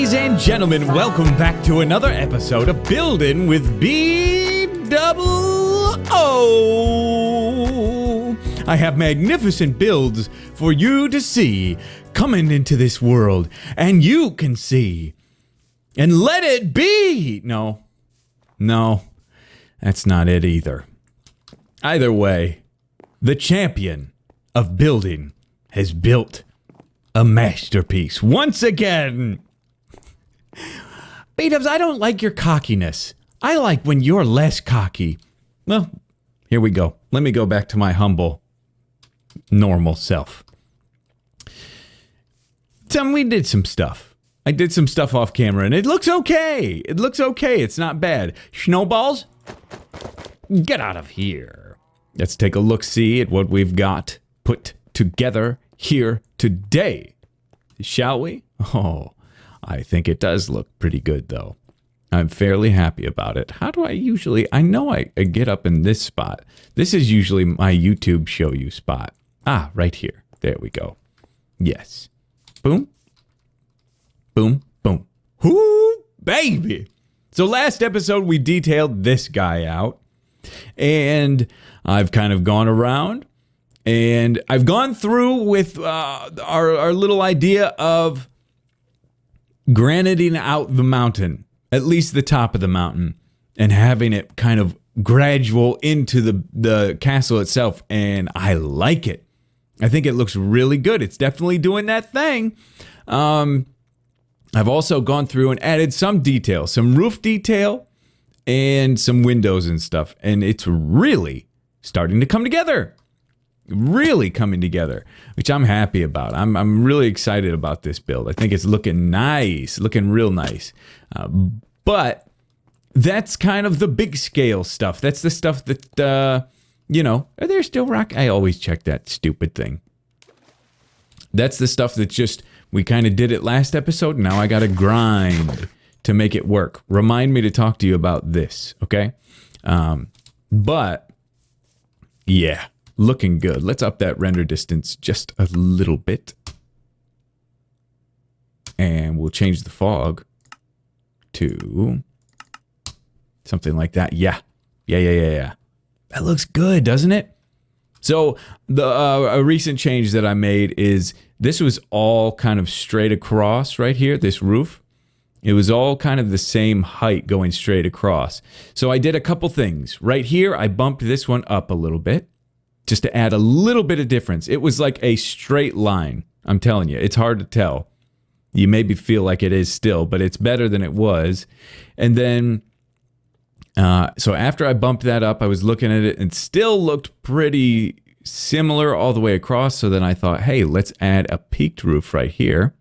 Ladies and gentlemen, welcome back to another episode of Building with BdoubleO. I have magnificent builds for you to see coming into this world, and you can see. And let it be! No, that's not it either. Either way, the champion of building has built a masterpiece once again. B-dubs, I don't like your cockiness. I like when you're less cocky. Well, here we go. Let me go back to my humble, normal self. We did some stuff. I did some stuff off camera, and it looks okay. It looks okay. It's not bad. Snowballs, get out of here. Let's take a look-see at what we've got put together here today. Shall we? Oh, I think it does look pretty good, though. I'm fairly happy about it. How do I usually... I know I get up in this spot. This is usually my YouTube show you spot. Ah, right here. There we go. Yes. Boom. Boom. Boom. Whoo, baby. So last episode, we detailed this guy out. And I've kind of gone around. And I've gone through with our little idea of graniting out the mountain, at least the top of the mountain, and having it kind of gradual into the castle itself. And I like it. I think it looks really good. It's definitely doing that thing. I've also gone through and added some detail, some roof detail, and some windows and stuff. And it's really starting to come together. Really coming together, which I'm happy about. I'm really excited about this build. I think it's looking nice, looking real nice. But that's kind of the big scale stuff. That's the stuff that, you know, are there still rock? I always check that stupid thing. That's the stuff that just, we kind of did it last episode. Now I got to grind to make it work. Remind me to talk to you about this, okay? But, yeah. Looking good. Let's up that render distance just a little bit. And we'll change the fog to something like that. Yeah. That looks good, doesn't it? So a recent change that I made is this was all kind of straight across right here, this roof. It was all kind of the same height going straight across. So I did a couple things. Right here, I bumped this one up a little bit, just to add a little bit of difference. It was like a straight line. I'm telling you, it's hard to tell. You maybe feel like it is still, but it's better than it was. And then, so after I bumped that up, I was looking at it and still looked pretty similar all the way across. So then I thought, hey, let's add a peaked roof right here,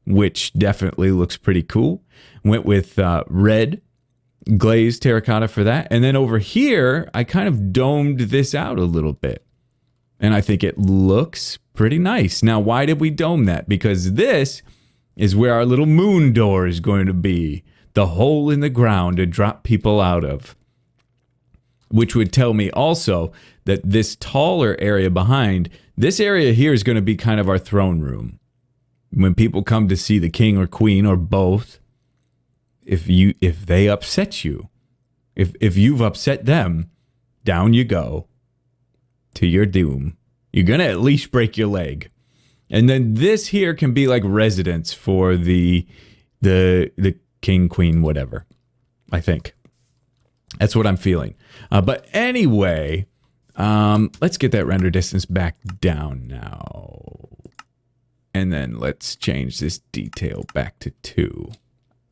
which definitely looks pretty cool. Went with red glazed terracotta for that. And then over here, I kind of domed this out a little bit. And I think it looks pretty nice. Now, why did we dome that? Because this is where our little moon door is going to be. The hole in the ground to drop people out of. Which would tell me also that this taller area behind, this area here is going to be kind of our throne room. When people come to see the king or queen or both, if they upset you, if you've upset them, down you go to your doom. You're gonna at least break your leg. And then this here can be like residence for the king, queen, whatever. I think that's what I'm feeling. But anyway, let's get that render distance back down now, and then let's change this detail back to 2.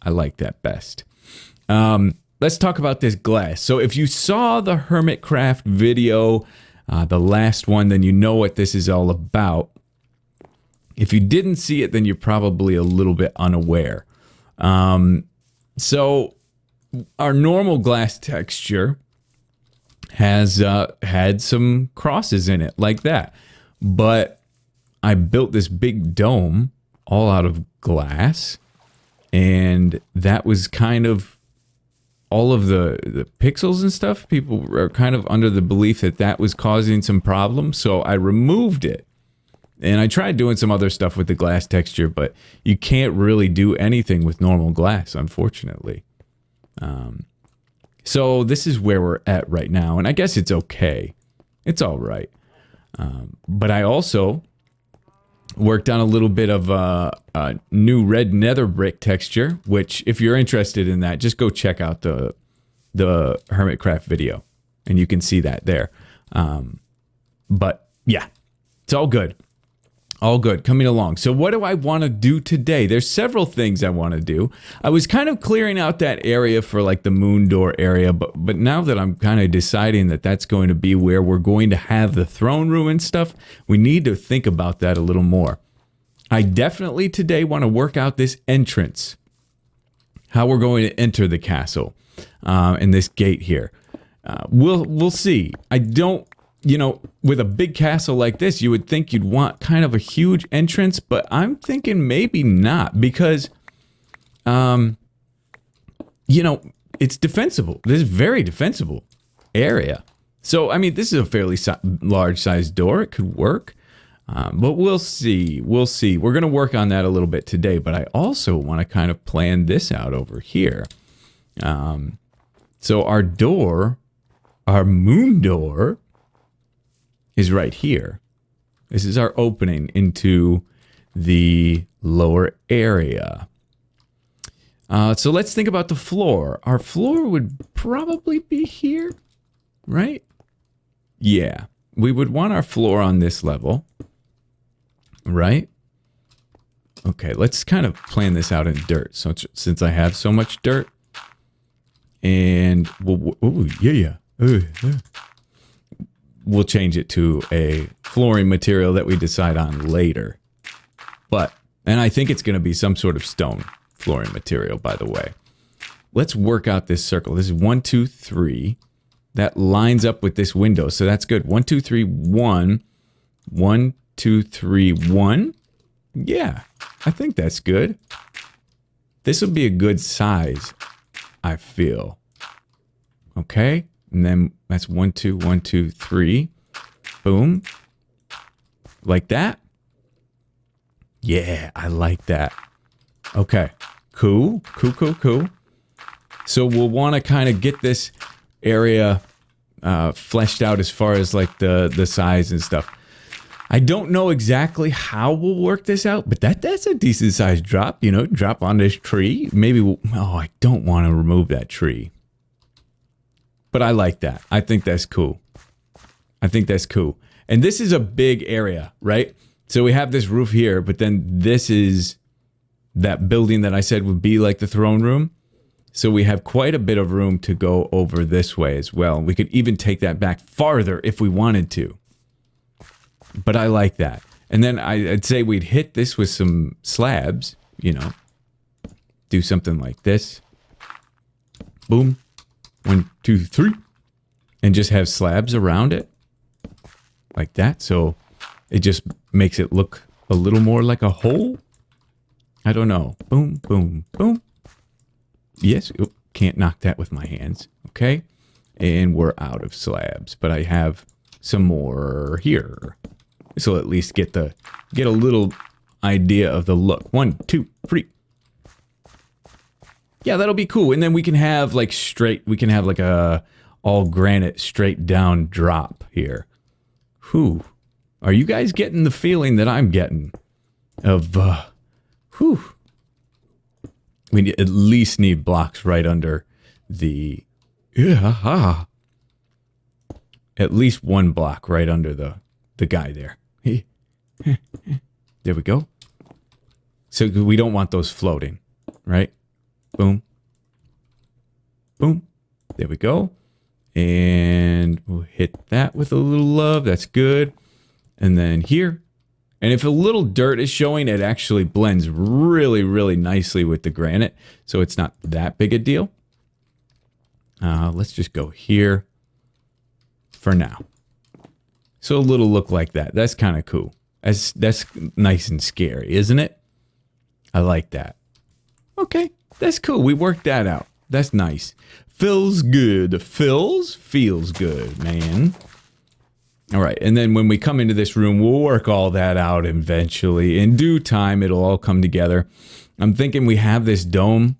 I like that best. Let's talk about this glass. So if you saw the Hermitcraft video, the last one, then you know what this is all about. If you didn't see it, then you're probably a little bit unaware. So our normal glass texture has had some crosses in it like that. But I built this big dome all out of glass. And that was kind of all of the pixels and stuff. People are kind of under the belief that that was causing some problems. So I removed it. And I tried doing some other stuff with the glass texture, but you can't really do anything with normal glass, unfortunately. So this is where we're at right now, and I guess it's okay. It's all right. But I also worked on a little bit of a new red nether brick texture, which if you're interested in that, just go check out the Hermitcraft video, and you can see that there. But yeah, it's all good. All good, coming along. So what do I want to do today? There's several things I want to do. I was kind of clearing out that area for like the moon door area, but now that I'm kind of deciding that that's going to be where we're going to have the throne room and stuff, we need to think about that a little more. I definitely today want to work out this entrance, how we're going to enter the castle, and this gate here. We'll see. I don't. You know, with a big castle like this, you would think you'd want kind of a huge entrance, but I'm thinking maybe not because, you know, it's defensible. This is a very defensible area. So, I mean, this is a fairly large sized door. It could work, but we'll see. We'll see. We're going to work on that a little bit today, but I also want to kind of plan this out over here. So our door, our moon door, is right here. This is our opening into the lower area. So let's think about the floor. Our floor would probably be here, right? Yeah, we would want our floor on this level, right? Okay, let's kind of plan this out in dirt. So since I have so much dirt, and we'll change it to a flooring material that we decide on later. And I think it's going to be some sort of stone flooring material, by the way. Let's work out this circle. This is 1, 2, 3. That lines up with this window, so that's good. 1, 2, 3, 1. 1, 2, 3, 1. Yeah, I think that's good. This will be a good size, I feel. Okay. And then that's 1, 2, 1, 2, 3. Boom. Like that. Yeah, I like that. Okay. Cool. Cool. So we'll want to kind of get this area fleshed out as far as like the size and stuff. I don't know exactly how we'll work this out, but that's a decent sized drop, you know, drop on this tree. Maybe I don't want to remove that tree. But I like that. I think that's cool. And this is a big area, right? So we have this roof here, but then this is that building that I said would be like the throne room. So we have quite a bit of room to go over this way as well. We could even take that back farther if we wanted to. But I like that. And then I'd say we'd hit this with some slabs, you know. Do something like this. Boom. 1, 2, 3. And just have slabs around it. Like that. So it just makes it look a little more like a hole. I don't know. Boom, boom, boom. Yes. Oh, can't knock that with my hands. Okay. And we're out of slabs. But I have some more here. So at least get a little idea of the look. 1, 2, 3. Yeah, that'll be cool. And then we can have like a all granite straight down drop here. Whew. Are you guys getting the feeling that I'm getting of, whew. We at least need blocks right under the, at least one block right under the guy there. There we go. So we don't want those floating, right? Boom. Boom. There we go. And we'll hit that with a little love. That's good. And then here. And if a little dirt is showing, it actually blends really, really nicely with the granite. So it's not that big a deal. Let's just go here for now. So a little look like that. That's kind of cool. That's nice and scary, isn't it? I like that. Okay. That's cool. We worked that out. That's nice. Feels good. Feels good, man. All right, and then when we come into this room, we'll work all that out eventually. In due time, it'll all come together. I'm thinking we have this dome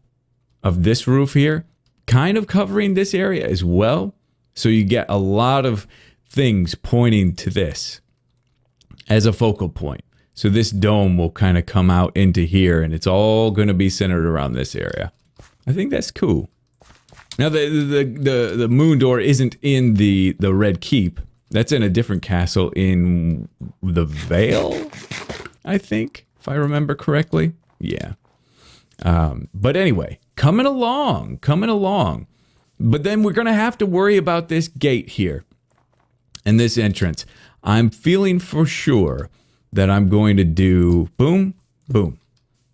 of this roof here kind of covering this area as well. So you get a lot of things pointing to this as a focal point. So this dome will kind of come out into here, and it's all going to be centered around this area. I think that's cool. Now the moon door isn't in the Red Keep. That's in a different castle in the Vale, I think, if I remember correctly. Yeah. But anyway, coming along. But then we're going to have to worry about this gate here and this entrance. I'm feeling for sure that I'm going to do boom, boom.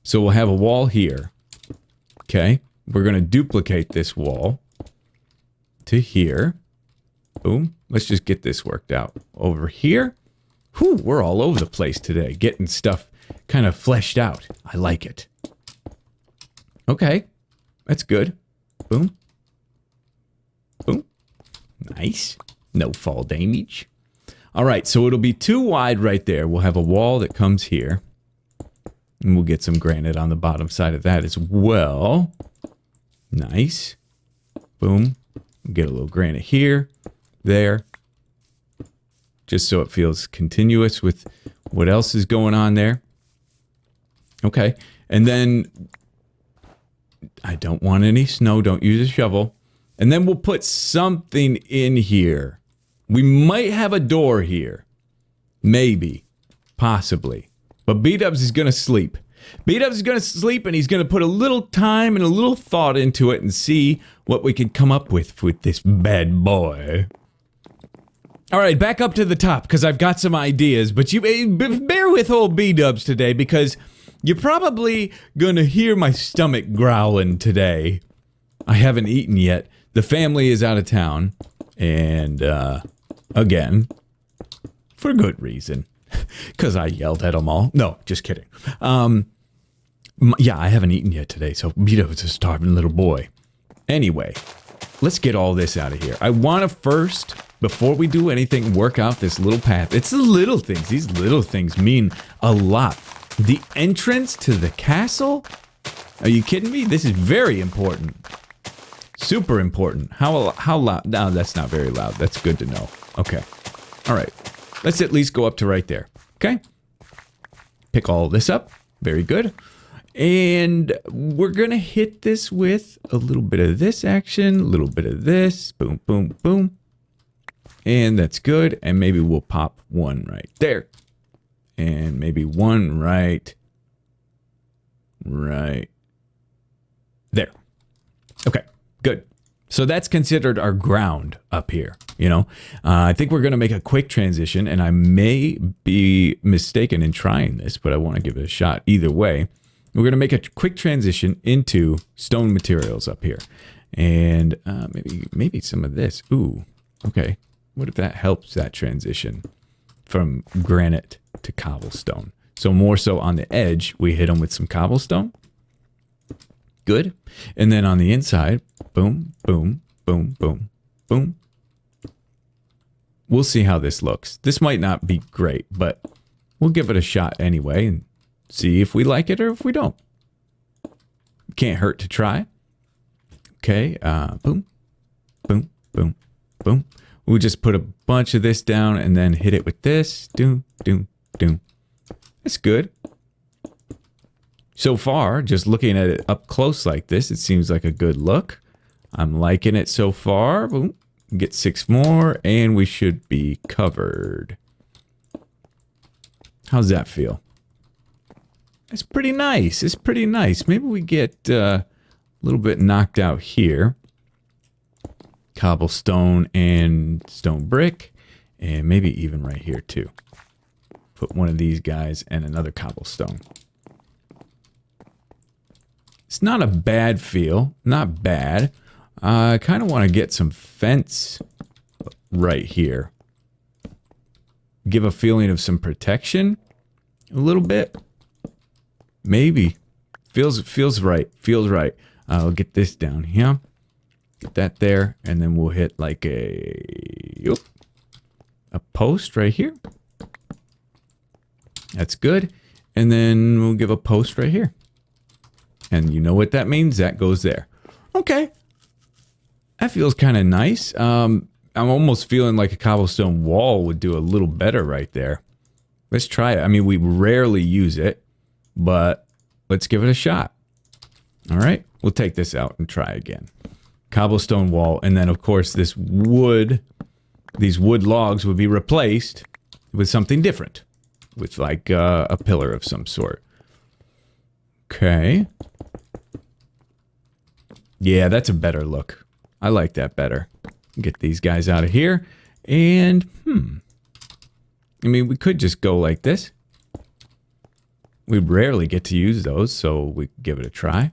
So we'll have a wall here. Okay. We're going to duplicate this wall to here. Boom. Let's just get this worked out. Over here. Whew, we're all over the place today. Getting stuff kind of fleshed out. I like it. Okay. That's good. Boom. Boom. Nice. No fall damage. All right, so it'll be too wide right there. We'll have a wall that comes here. And we'll get some granite on the bottom side of that as well. Nice. Boom. Get a little granite here, there. Just so it feels continuous with what else is going on there. Okay, and then I don't want any snow. Don't use a shovel. And then we'll put something in here. We might have a door here. Maybe. Possibly. But B-Dubs is going to sleep. B-Dubs is going to sleep, and he's going to put a little time and a little thought into it and see what we could come up with this bad boy. All right, back up to the top, because I've got some ideas. But you bear with old B-Dubs today, because you're probably going to hear my stomach growling today. I haven't eaten yet. The family is out of town. And, again, for good reason. Because I yelled at them all. No, just kidding. Yeah, I haven't eaten yet today, so B-Dub's a starving little boy. Anyway, let's get all this out of here. I want to first, before we do anything, work out this little path. It's the little things. These little things mean a lot. The entrance to the castle? Are you kidding me? This is very important. Super important. How loud? No, that's not very loud. That's good to know. Okay. All right. Let's at least go up to right there. Okay. Pick all this up. Very good. And we're going to hit this with a little bit of this action, a little bit of this. Boom, boom, boom. And that's good. And maybe we'll pop one right there. And maybe one right there. Okay. Good. So that's considered our ground up here, you know. I think we're going to make a quick transition, and I may be mistaken in trying this, but I want to give it a shot either way. We're going to make a quick transition into stone materials up here. And maybe some of this. Ooh, okay. What if that helps that transition from granite to cobblestone? So more so on the edge, we hit them with some cobblestone. Good. And then on the inside, boom, boom, boom, boom, boom. We'll see how this looks. This might not be great, but we'll give it a shot anyway and see if we like it or if we don't. Can't hurt to try. Okay. Boom, boom, boom, boom. We'll just put a bunch of this down and then hit it with this. Doom, doom, doom. That's good. So far, just looking at it up close like this, it seems like a good look. I'm liking it so far. Boom. Get 6 more, and we should be covered. How's that feel? It's pretty nice. It's pretty nice. Maybe we get a little bit knocked out here. Cobblestone and stone brick, and maybe even right here too. Put one of these guys and another cobblestone. It's not a bad feel. Not bad. I kind of want to get some fence right here. Give a feeling of some protection. A little bit. Maybe. Feels right. Feels right. I'll get this down here. Get that there. And then we'll hit like a... Oop. a post right here. That's good. And then we'll give a post right here. And you know what that means? That goes there. Okay. That feels kind of nice. I'm almost feeling like a cobblestone wall would do a little better right there. Let's try it. I mean, we rarely use it, but let's give it a shot. All right. We'll take this out and try again. Cobblestone wall. And then, of course, this wood, these wood logs would be replaced with something different. With like a pillar of some sort. Okay. Yeah, that's a better look. I like that better. Get these guys out of here. And, I mean, we could just go like this. We rarely get to use those, so we give it a try.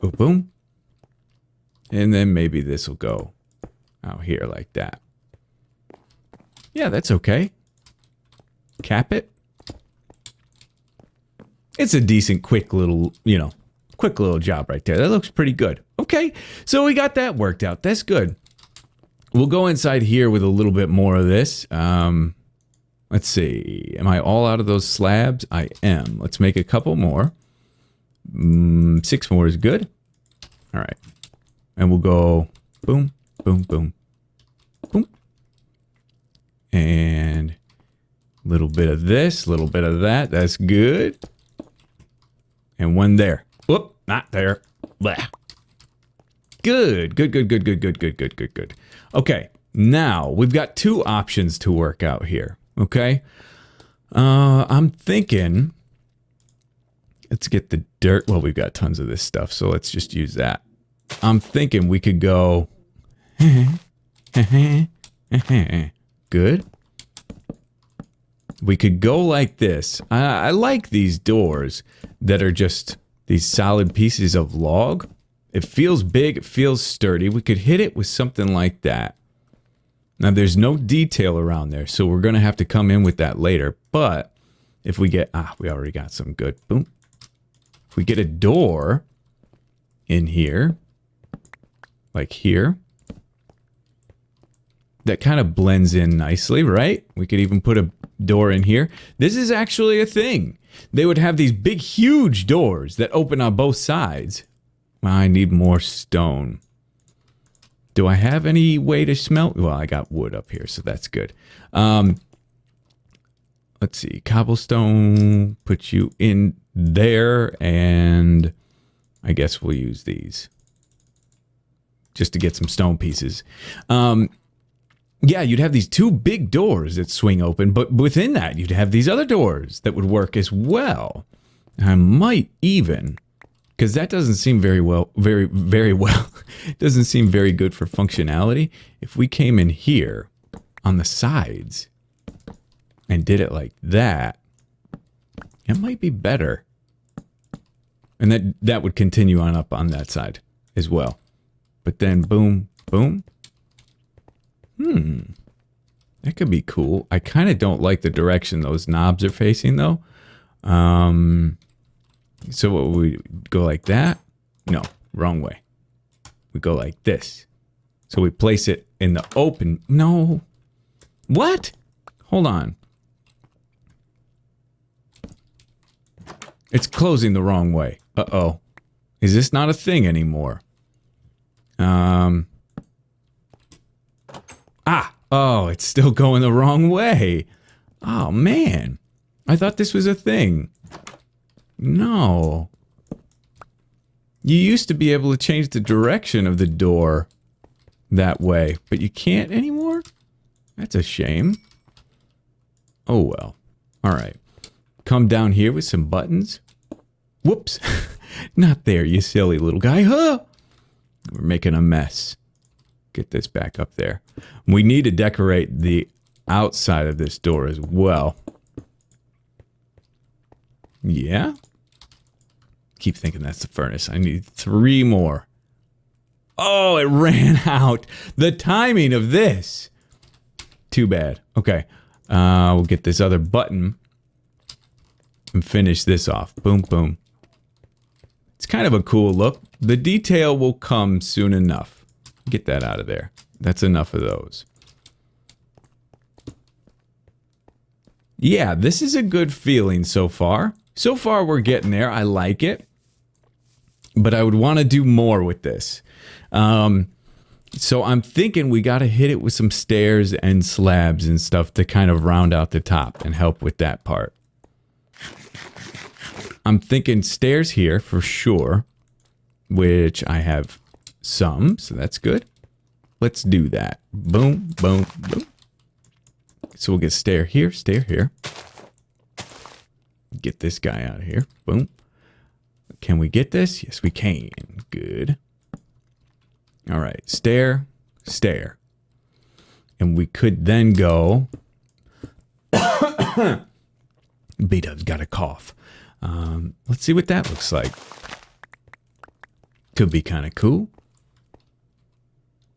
Boom, boom. And then maybe this will go out here like that. Yeah, that's okay. Cap it. It's a decent, quick little, quick little job right there. That looks pretty good. Okay, so we got that worked out. That's good. We'll go inside here with a little bit more of this. Let's see. Am I all out of those slabs? I am. Let's make a couple more. 6 more is good. All right. And we'll go boom, boom, boom, boom. And a little bit of this, a little bit of that. That's good. And one there. Whoop, not there. Blah. Good, good, good, good, good, good, good, good, good, good. Okay, now we've got 2 options to work out here. Okay, I'm thinking. Let's get the dirt. Well, we've got tons of this stuff, so let's just use that. I'm thinking we could go. Good. We could go like this. I like these doors that are just these solid pieces of log. It feels big. It feels sturdy. We could hit it with something like that. Now, there's no detail around there, so we're going to have to come in with that later. But if we get... we already got some good. Boom. If we get a door in here, like here, that kind of blends in nicely, right? We could even put a door in here. This is actually a thing. They would have these big, huge doors that open on both sides. I need more stone. Do I have any way to smelt? Well, I got wood up here, so that's good. Let's see. Cobblestone, put you in there, and I guess we'll use these just to get some stone pieces. Yeah, you'd have these 2 big doors that swing open, but within that, you'd have these other doors that would work as well. I might even, because that doesn't seem very well, very well. It doesn't seem very good for functionality. If we came in here on the sides and did it like that, it might be better. And that would continue on up on that side as well. But then boom, boom. That could be cool. I kind of don't like the direction those knobs are facing, though. So what, we go like that? No, wrong way. We go like this. So we place it in the open. No. What? Hold on. It's closing the wrong way. Uh-oh. Is this not a thing anymore? Oh, it's still going the wrong way. Oh, man. I thought this was a thing. No. You used to be able to change the direction of the door that way, but you can't anymore? That's a shame. Oh, well. All right. Come down here with some buttons. Whoops. Not there, you silly little guy. Huh? We're making a mess. Get this back up there. We need to decorate the outside of this door as well. Yeah? Keep thinking that's the furnace. I need 3 more. Oh, it ran out. The timing of this. Too bad. Okay. We'll get this other button and finish this off. Boom, boom. It's kind of a cool look. The detail will come soon enough. Get that out of there. That's enough of those. Yeah, this is a good feeling so far. So far, we're getting there. I like it. But I would want to do more with this. So I'm thinking we got to hit it with some stairs and slabs and stuff to kind of round out the top and help with that part. I'm thinking stairs here for sure, which I have some, so that's good. Let's do that. Boom, boom, boom. So we'll get stair here, Get this guy out of here. Boom. Can we get this? Yes, we can. Good. All right. Stair, stair. And we could then go... B-Dub's got a cough. Let's see what that looks like. Could be kind of cool.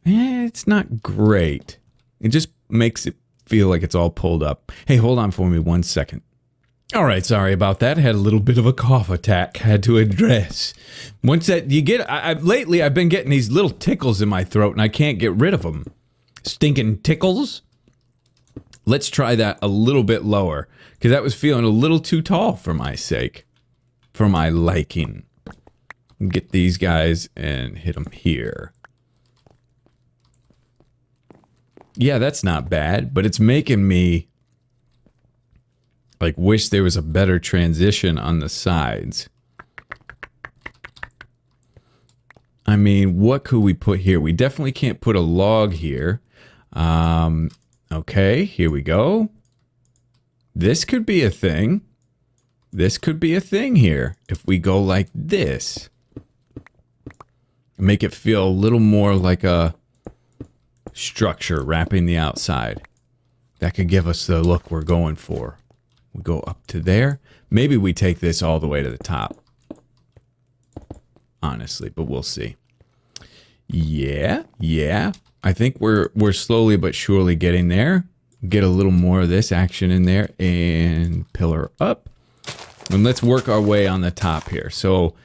It's not great. It just makes it feel like it's all pulled up. Hey, hold on for me 1 second. All right, sorry about that. I had a little bit of a cough attack. Had to address. Once that you get, lately I've been getting these little tickles in my throat and I can't get rid of them. Stinking tickles. Let's try that a little bit lower because that was feeling a little too tall for my sake, for my liking. Get these guys and hit them here. Yeah, that's not bad, but it's making me like wish there was a better transition on the sides. I mean, what could we put here? We definitely can't put a log here. Okay, here we go. This could be a thing. This could be a thing here. If we go like this. Make it feel a little more like a structure wrapping the outside. That could give us the look we're going for. We go up to there. Maybe we take this all the way to the top. Honestly, but we'll see. Yeah. I think we're slowly but surely getting there. Get a little more of this action in there and pillar up. And let's work our way on the top here. So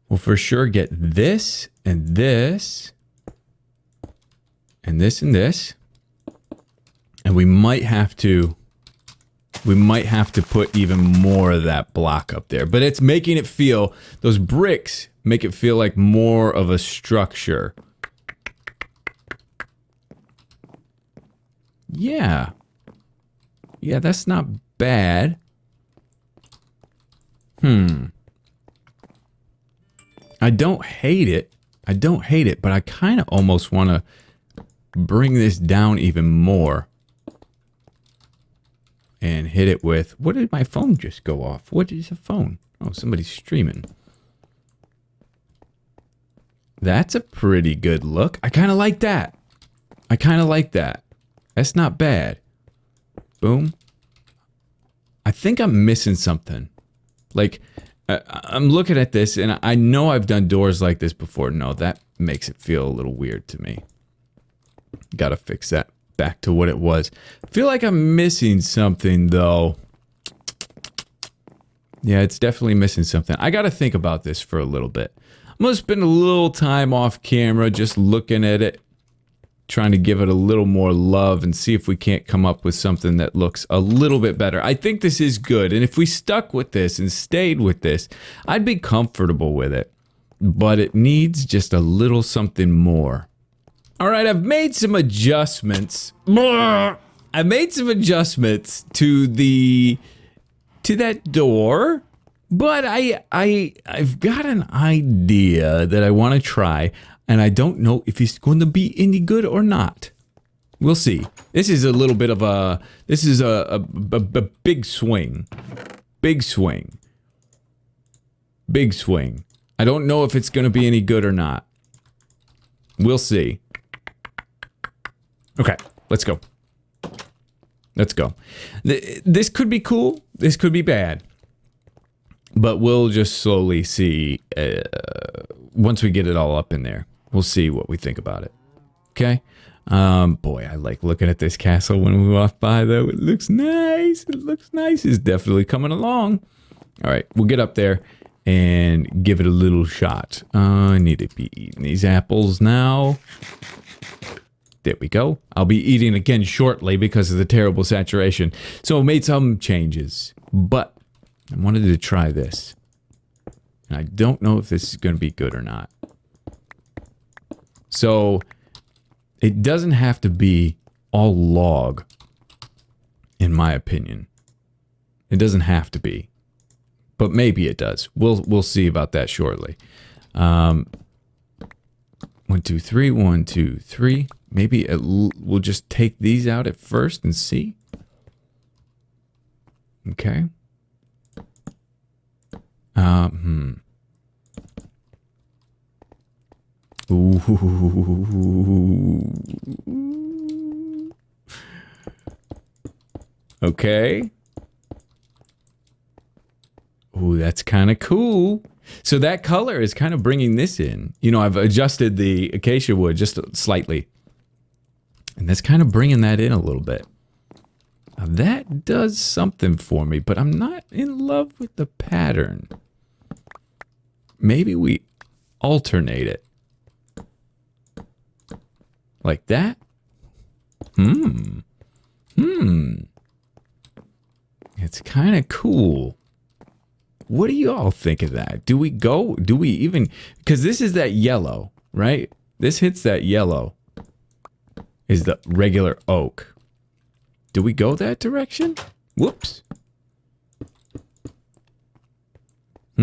we'll for sure get this and this and this and this. And we might have to put even more of that block up there. But it's making it feel, those bricks make it feel like more of a structure. Yeah. Yeah, that's not bad. I don't hate it. But I kind of almost want to bring this down even more. And hit it with... What did my phone just go off? What is a phone? Oh, somebody's streaming. That's a pretty good look. I kind of like that. That's not bad. Boom. I think I'm missing something. Like, I'm looking at this, and I know I've done doors like this before. No, that makes it feel a little weird to me. Gotta fix that back to what it was. I feel like I'm missing something, though. Yeah, it's definitely missing something. I gotta think about this for a little bit. I'm gonna spend a little time off camera just looking at it, trying to give it a little more love and see if we can't come up with something that looks a little bit better. I think this is good, and if we stuck with this and stayed with this, I'd be comfortable with it. But it needs just a little something more. All right, I've made some adjustments. I made some adjustments to that door, but I've got an idea that I want to try, and I don't know if it's going to be any good or not. We'll see. This is a little bit of a big swing. Big swing. I don't know if it's going to be any good or not. We'll see. Okay, let's go. This could be cool. This could be bad. But we'll just slowly see. Once we get it all up in there, we'll see what we think about it. Okay? Boy, I like looking at this castle when we walk by, though. It looks nice. It's definitely coming along. All right, we'll get up there and give it a little shot. I need to be eating these apples now. There we go. I'll be eating again shortly because of the terrible saturation. So I made some changes, but I wanted to try this. And I don't know if this is going to be good or not. So it doesn't have to be all log, in my opinion. It doesn't have to be, but maybe it does. We'll see about that shortly. 1, 2, 3. 1, 2, 3. Maybe we'll just take these out at first and see. Okay. Ooh. Okay. Ooh, that's kind of cool. So that color is kind of bringing this in. You know, I've adjusted the acacia wood just slightly. And that's kind of bringing that in a little bit. Now that does something for me, but I'm not in love with the pattern. Maybe we alternate it. Like that? It's kind of cool. What do you all think of that? Do we even, because this is that yellow, right? This hits that yellow. Is the regular oak. Do we go that direction? Whoops. I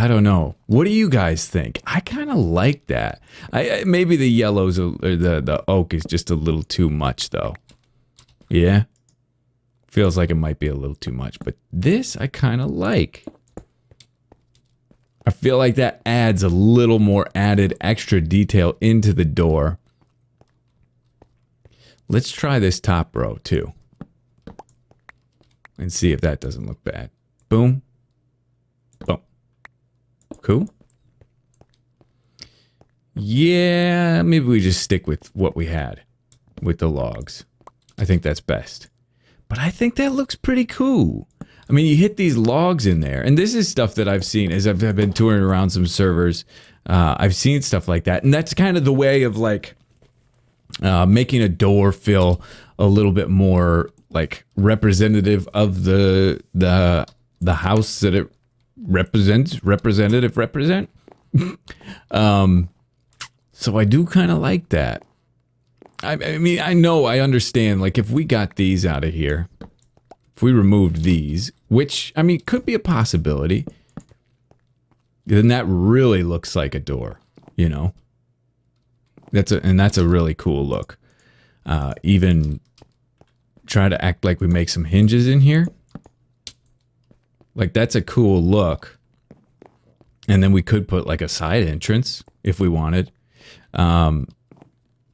don't know. What do you guys think? I kind of like that. Maybe the yellows or the oak is just a little too much though. Yeah. Feels like it might be a little too much, but this I kind of like. I feel like that adds a little more added extra detail into the door. Let's try this top row too. And see if that doesn't look bad. Boom. Boom. Cool. Yeah, maybe we just stick with what we had with the logs. I think that's best. But I think that looks pretty cool. I mean, you hit these logs in there, and this is stuff that I've seen as I've been touring around some servers. I've seen stuff like that, and that's kind of the way of like making a door feel a little bit more like representative of the house that it represents. Represent. So I do kind of like that. I mean, I understand. Like if we got these out of here. If we removed these, which, I mean, could be a possibility, then that really looks like a door, you know? That's a really cool look. Even try to act like we make some hinges in here. Like, that's a cool look. And then we could put, like, a side entrance if we wanted.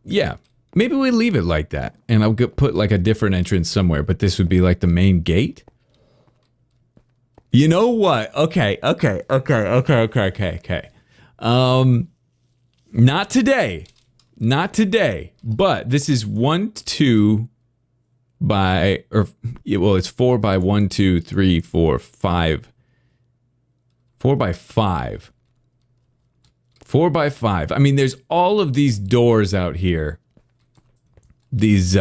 Yeah. Maybe we leave it like that, and I'll put like a different entrance somewhere, but this would be like the main gate. You know what? Okay. Not today, but this is 1, 2 by, or, well, it's 4 by 1, 2, 3, 4, 5. 4 by 5. 4 by 5. I mean, there's all of these doors out here. These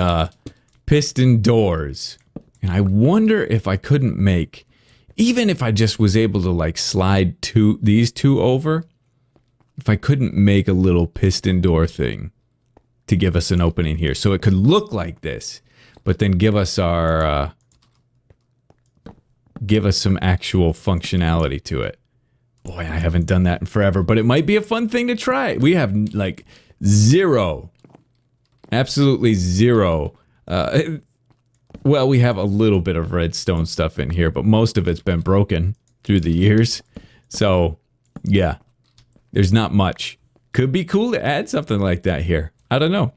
piston doors, and I wonder if I couldn't make, even if I just was able to like slide these two over, if I couldn't make a little piston door thing to give us an opening here, so it could look like this, but then give us our give us some actual functionality to it. Boy, I haven't done that in forever, but it might be a fun thing to try. We have like zero. Absolutely zero. Well, we have a little bit of redstone stuff in here, but most of it's been broken through the years. So, yeah, there's not much. Could be cool to add something like that here. I don't know.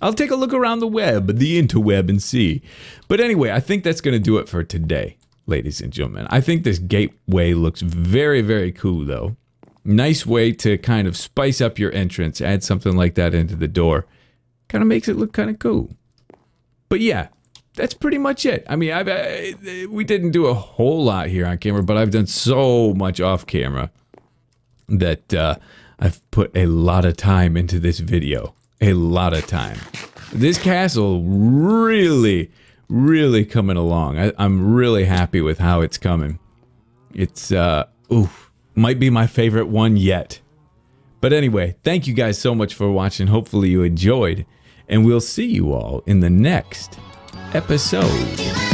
I'll take a look around the web, the interweb, and see. But anyway, I think that's going to do it for today, ladies and gentlemen. I think this gateway looks very, very cool, though. Nice way to kind of spice up your entrance, add something like that into the door. Kind of makes it look kind of cool. But yeah, that's pretty much it. I mean, we didn't do a whole lot here on camera, but I've done so much off camera that I've put a lot of time into this video. A lot of time. This castle really coming along. I'm really happy with how it's coming. It's, might be my favorite one yet. But anyway, thank you guys so much for watching. Hopefully you enjoyed. And we'll see you all in the next episode.